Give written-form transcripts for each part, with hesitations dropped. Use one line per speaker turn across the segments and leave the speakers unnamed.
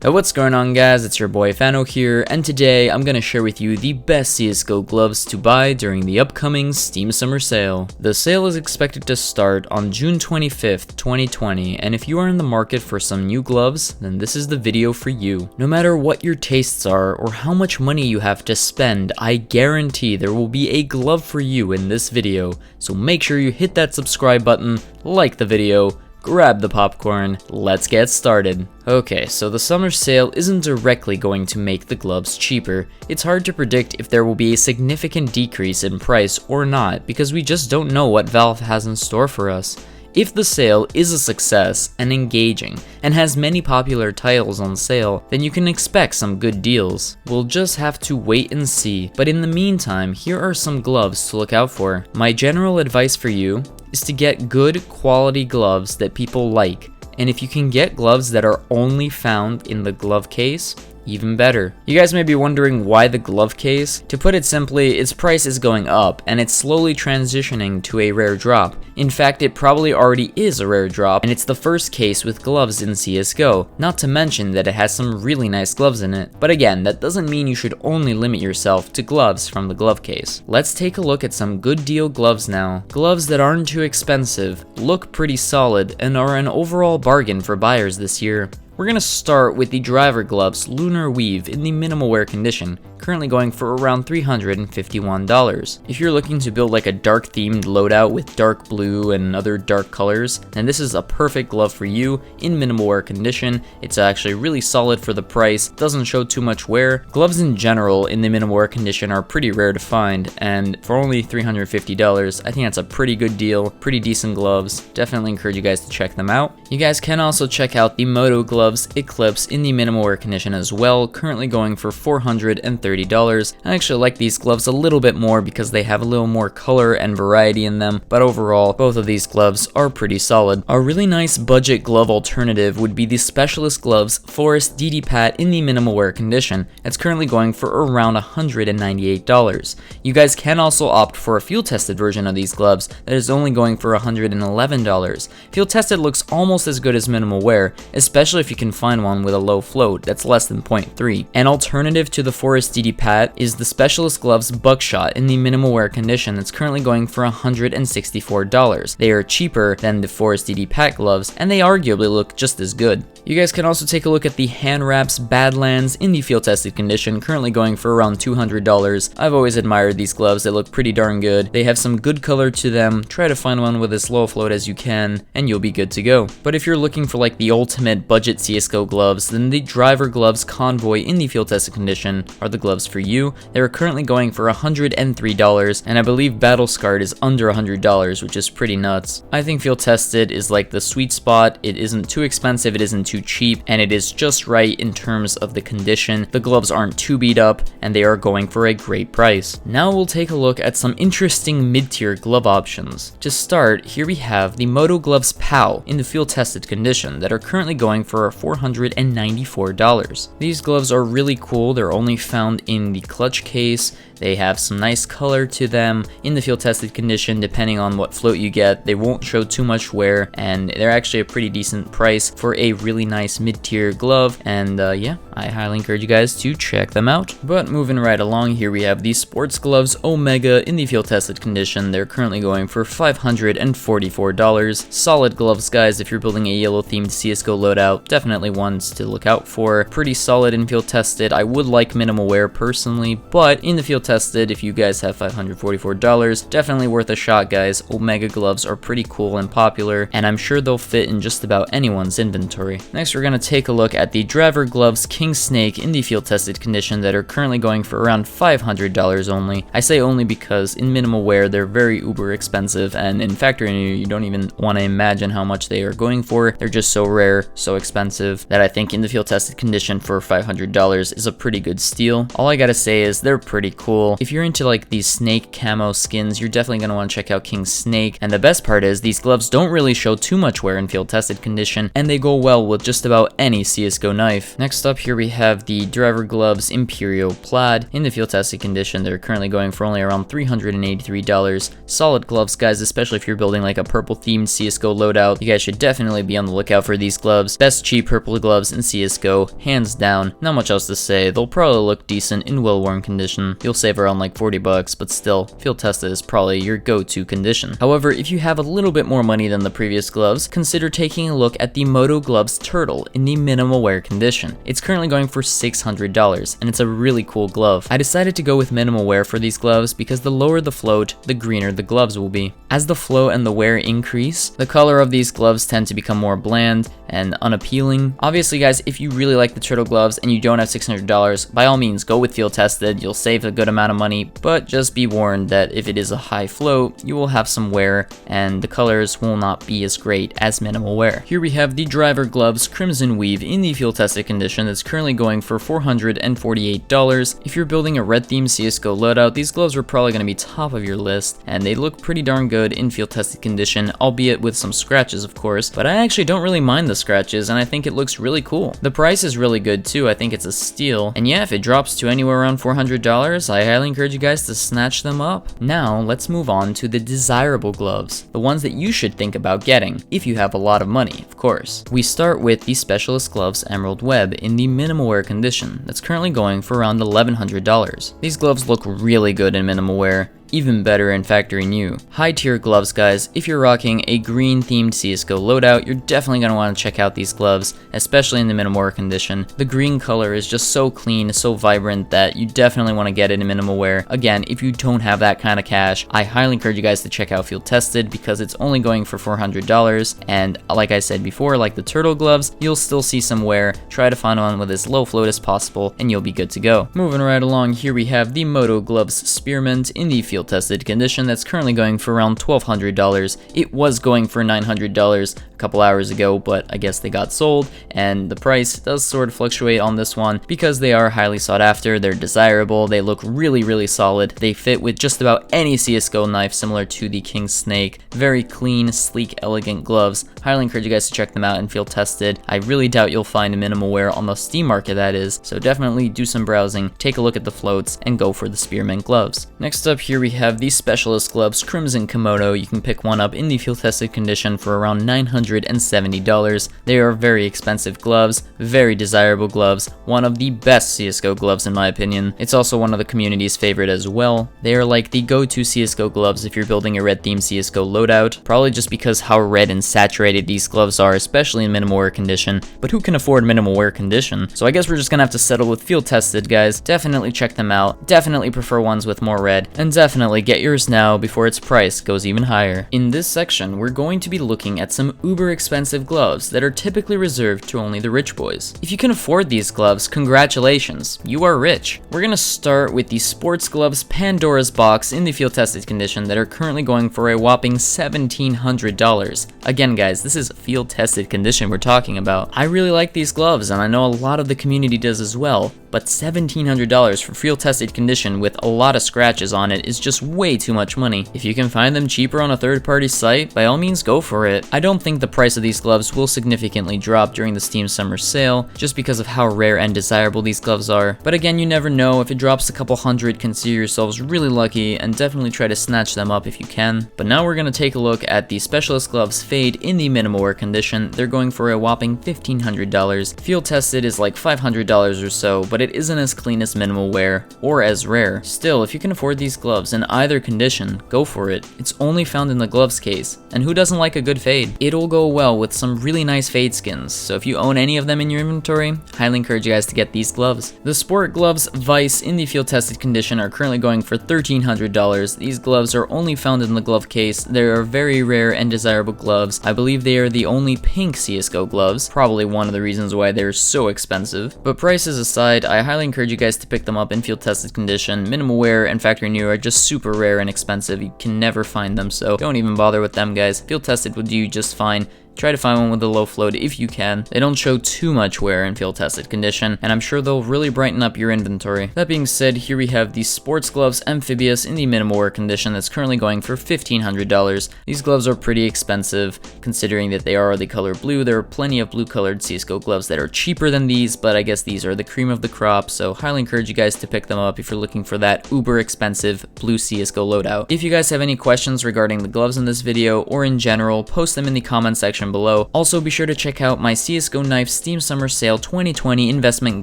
Hey, what's going on guys, it's your boy Fano here, and today I'm gonna share with you the best CSGO gloves to buy during the upcoming Steam Summer Sale. The sale is expected to start on June 25th, 2020, and if you are in the market for some new gloves, then this is the video for you. No matter what your tastes are or how much money you have to spend, I guarantee there will be a glove for you in this video, so make sure you hit that subscribe button, like the video, grab the popcorn, let's get started. Okay, so the summer sale isn't directly going to make the gloves cheaper. It's hard to predict if there will be a significant decrease in price or not because we just don't know what Valve has in store for us. If the sale is a success and engaging and has many popular titles on sale, then you can expect some good deals. We'll just have to wait and see, but in the meantime, here are some gloves to look out for. My general advice for you is to get good quality gloves that people like, and if you can get gloves that are only found in the glove case, even better. You guys may be wondering why the glove case. To put it simply, its price is going up and it's slowly transitioning to a rare drop. In fact, it probably already is a rare drop and it's the first case with gloves in CSGO, not to mention that it has some really nice gloves in it. But again, that doesn't mean you should only limit yourself to gloves from the glove case. Let's take a look at some good deal gloves now. Gloves that aren't too expensive, look pretty solid, and are an overall bargain for buyers this year. We're gonna start with the driver gloves Lunar Weave in the minimal wear condition, currently going for around $351. If you're looking to build like a dark themed loadout with dark blue and other dark colors, then this is a perfect glove for you in minimal wear condition. It's actually really solid for the price, doesn't show too much wear. Gloves in general in the minimal wear condition are pretty rare to find, and for only $350, I think that's a pretty good deal, pretty decent gloves. Definitely encourage you guys to check them out. You guys can also check out the Moto gloves Eclipse in the minimal wear condition as well, currently going for $430. I actually like these gloves a little bit more because they have a little more color and variety in them, but overall, both of these gloves are pretty solid. A really nice budget glove alternative would be the Specialist Gloves Forest DD Pat in the minimal wear condition. It's currently going for around $198. You guys can also opt for a field tested version of these gloves that is only going for $111. Field tested looks almost as good as minimal wear, especially if you can find one with a low float that's less than 0.3. An alternative to the Forest DD Pat is the Specialist Gloves Buckshot in the minimal wear condition that's currently going for $164. They are cheaper than the Forest DD Pat gloves, and they arguably look just as good. You guys can also take a look at the Hand Wraps Badlands in the field tested condition, currently going for around $200. I've always admired these gloves, they look pretty darn good. They have some good color to them. Try to find one with as low float as you can, and you'll be good to go. But if you're looking for like the ultimate budget CSGO gloves, then the Driver Gloves Convoy in the field tested condition are the gloves for you. They are currently going for $103, and I believe Battle Scarred is under $100, which is pretty nuts. I think field tested is like the sweet spot. It isn't too expensive, it isn't too cheap, and it is just right in terms of the condition. The gloves aren't too beat up, and they are going for a great price. Now we'll take a look at some interesting mid-tier glove options. To start, here we have the Moto Gloves POW in the field tested condition that are currently going for $494. These gloves are really cool. They're only found in the clutch case. They have some nice color to them. In the field tested condition, depending on what float you get, they won't show too much wear, and they're actually a pretty decent price for a really nice mid-tier glove, and yeah, I highly encourage you guys to check them out. But moving right along, here we have the Sports Gloves Omega in the field tested condition. They're currently going for $544. Solid gloves, guys. If you're building a yellow themed CSGO loadout, definitely ones to look out for. Pretty solid in field tested. I would like minimal wear personally, but in the field tested, if you guys have $544, definitely worth a shot, guys. Omega gloves are pretty cool and popular, and I'm sure they'll fit in just about anyone's inventory. Next, we're gonna take a look at the Driver Gloves King Snake in the field tested condition that are currently going for around $500 only. I say only because in minimal wear, they're very uber expensive, and in factory you don't even want to imagine how much they are going for. They're just so rare, so expensive, that I think in the field tested condition for $500 is a pretty good steal. All I gotta say is they're pretty cool. If you're into like these snake camo skins, you're definitely gonna want to check out King Snake. And the best part is these gloves don't really show too much wear in field tested condition, and they go well with just about any CSGO knife. Next up here we have the driver gloves Imperial Plaid. In the field tested condition, they're currently going for only around $383. Solid gloves, guys, especially if you're building like a purple themed CSGO loadout. You guys should definitely be on the lookout for these gloves. Best cheap purple gloves in CSGO, hands down. Not much else to say. They'll probably look decent in well-worn condition. You'll save around like 40 bucks, but still, field tested is probably your go-to condition. However, if you have a little bit more money than the previous gloves, consider taking a look at the Moto Gloves Turtle in the minimal wear condition. It's currently going for $600, and it's a really cool glove. I decided to go with minimal wear for these gloves because the lower the float, the greener the gloves will be. As the flow and the wear increase, the color of these gloves tend to become more bland and unappealing. Obviously, guys, if you really like the turtle gloves and you don't have $600, by all means go with field tested. You'll save a good amount of money, but just be warned that if it is a high float, you will have some wear and the colors will not be as great as minimal wear. Here we have the driver gloves Crimson Weave in the field tested condition that's currently going for $448. If you're building a red themed CSGO loadout, these gloves are probably going to be top of your list, and they look pretty darn good in field tested condition, albeit with some scratches of course, but I actually don't really mind the scratches and I think it looks really cool. The price is really good too. I think it's a steal, and yeah, if it drops to anywhere around $400, I highly encourage you guys to snatch them up. Now let's move on to the desirable gloves, the ones that you should think about getting if you have a lot of money, of course. We start with the Specialist Gloves Emerald Web in the minimal wear condition that's currently going for around $1,100. These gloves look really good in minimal wear, even better in factory new. High tier gloves, guys. If you're rocking a green themed CSGO loadout, you're definitely going to want to check out these gloves, especially in the minimal wear condition. The green color is just so clean, so vibrant that you definitely want to get it in minimal wear. Again, if you don't have that kind of cash, I highly encourage you guys to check out Field Tested because it's only going for $400, and like I said before, like the turtle gloves, you'll still see some wear. Try to find one with as low float as possible and you'll be good to go. Moving right along, here we have the Moto Gloves Spearmint in the field tested condition that's currently going for around $1,200. It was going for $900 a couple hours ago, but I guess they got sold, and the price does sort of fluctuate on this one because they are highly sought after, they're desirable, they look really solid, they fit with just about any CSGO knife similar to the King Snake. Very clean, sleek, elegant gloves. Highly encourage you guys to check them out and field tested. I really doubt you'll find a minimal wear on the Steam market, that is, so definitely do some browsing, take a look at the floats, and go for the Spearmint gloves. Next up here we have the Specialist Gloves Crimson Komodo. You can pick one up in the field tested condition for around $970. They are very expensive gloves, very desirable gloves, one of the best CSGO gloves in my opinion. It's also one of the community's favorite as well. They are like the go-to CSGO gloves if you're building a red themed CSGO loadout, probably just because how red and saturated these gloves are, especially in minimal wear condition, but who can afford minimal wear condition? So I guess we're just gonna have to settle with field tested, guys. Definitely check them out, definitely prefer ones with more red, and definitely get yours now before its price goes even higher. In this section, we're going to be looking at some uber expensive gloves that are typically reserved to only the rich boys. If you can afford these gloves, congratulations, you are rich. We're gonna start with the Sports Gloves Pandora's Box in the field tested condition that are currently going for a whopping $1,700. Again, guys, this is field tested condition we're talking about. I really like these gloves, and I know a lot of the community does as well, but $1,700 for field tested condition with a lot of scratches on it is just way too much money. If you can find them cheaper on a third-party site, by all means go for it. I don't think the price of these gloves will significantly drop during the Steam Summer Sale, just because of how rare and desirable these gloves are. But again, you never know. If it drops a couple hundred, consider yourselves really lucky, and definitely try to snatch them up if you can. But now we're gonna take a look at the Specialist Gloves Fade in the minimal wear condition. They're going for a whopping $1,500. Field tested is like $500 or so, but it isn't as clean as minimal wear, or as rare. Still, if you can afford these gloves in either condition, go for it. It's only found in the gloves case, and who doesn't like a good fade? It'll go well with some really nice fade skins, so if you own any of them in your inventory, highly encourage you guys to get these gloves. The Sport Gloves Vice in the field tested condition are currently going for $1,300. These gloves are only found in the glove case. They are very rare and desirable gloves. I believe they are the only pink CSGO gloves, probably one of the reasons why they're so expensive. But prices aside, I highly encourage you guys to pick them up in field tested condition. Minimal wear and factory new are just super rare and expensive. You can never find them, so don't even bother with them, guys. Field tested will do just fine. try to find one with a low float if you can. They don't show too much wear in field tested condition, and I'm sure they'll really brighten up your inventory. That being said, here we have these sports gloves Amphibious in the minimal wear condition that's currently going for $1,500. These gloves are pretty expensive, considering that they are the color blue. There are plenty of blue colored CSGO gloves that are cheaper than these, but I guess these are the cream of the crop, so highly encourage you guys to pick them up if you're looking for that uber expensive blue CSGO loadout. If you guys have any questions regarding the gloves in this video or in general, post them in the comment section below. Also, be sure to check out my CSGO Knife Steam Summer Sale 2020 investment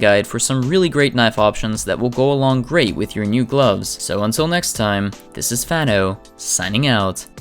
guide for some really great knife options that will go along great with your new gloves. So until next time, this is Fano, signing out.